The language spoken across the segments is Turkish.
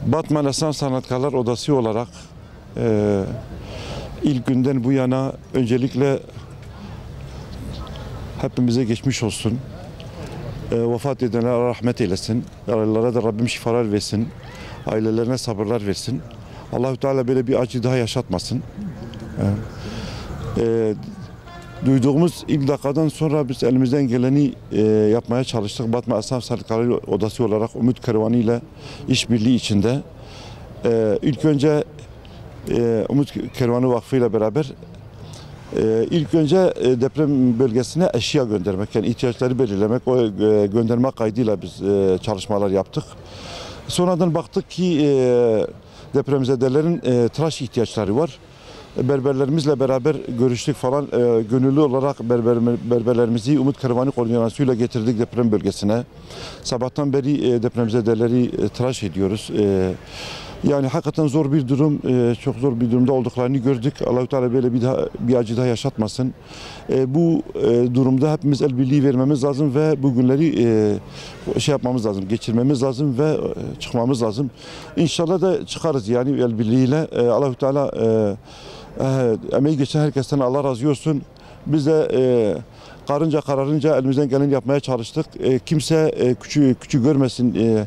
Batman Esnaf Sanatkarlar Odası olarak ilk günden bu yana öncelikle hepimize geçmiş olsun. Vefat edenlere Allah rahmet eylesin. Yaralılara da Rabbim şifalar versin. Ailelerine sabırlar versin. Allah-u Teala böyle bir acı daha yaşatmasın. Duyduğumuz ilk dakikadan sonra biz elimizden geleni yapmaya çalıştık. Batman Esnaf Sanatkarlar Odası olarak Umut Kervanı ile işbirliği içinde. İlk önce Umut Kervanı Vakfı ile beraber ilk önce deprem bölgesine eşya göndermek, yani ihtiyaçları belirlemek, o gönderme kaydıyla biz çalışmalar yaptık. Sonradan baktık ki depremzedelerin tıraş ihtiyaçları var. Berberlerimizle beraber görüştük falan. Gönüllü olarak berberlerimizi Umut Kervanı koordinasyonuyla getirdik deprem bölgesine. Sabahtan beri depremzedeleri tıraş ediyoruz. Yani hakikaten zor bir durum, çok zor bir durumda olduklarını gördük. Allah-u Teala böyle bir acı daha yaşatmasın. Bu durumda hepimiz el birliği vermemiz lazım ve bu günleri yapmamız lazım, geçirmemiz lazım ve çıkmamız lazım. İnşallah da çıkarız yani el birliğiyle. Allah-u Teala emeği geçen herkesten Allah razı olsun. Biz de kararınca elimizden geleni yapmaya çalıştık. Kimse küçük görmesin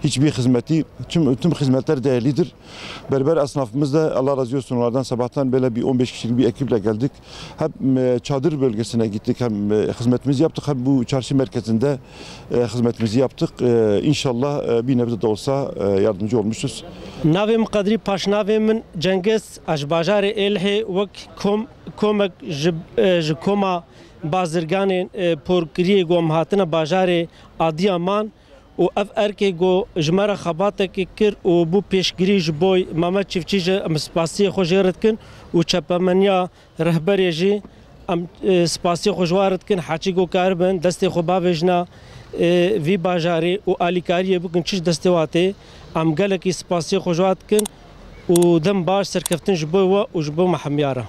hiçbir hizmeti. Tüm hizmetler değerlidir. Berber esnafımız da Allah razı olsun onlardan sabahtan böyle bir 15 kişilik bir ekiple geldik. Hem çadır bölgesine gittik, hem hizmetimizi yaptık, hem bu çarşı merkezinde hizmetimizi yaptık. İnşallah bir nebze de olsa yardımcı olmuşuz. Navim Kadri Paşnavim Cengiz Ajbajarı Elhe vek komek jikoma bazırganên porkiriyê gom hatine bajarê Adiyaman û ev erkê got ji me re xebatekê kir û bû pêşgirî ji bo Mehmet Çiftçî ji em spasiyê xwe jê re dikin û çepemeniya rehberê jî em spasiyê xwe ji wan re dikin. Heçî got karibin destê xwe bavêjina vî bajarê û alîkariyê bikin çi ji destê wan tê. Em gelekî spasiyê xwe ji wan dikin û dem baş serkeftin ji bo we û ji bo me hemyar e.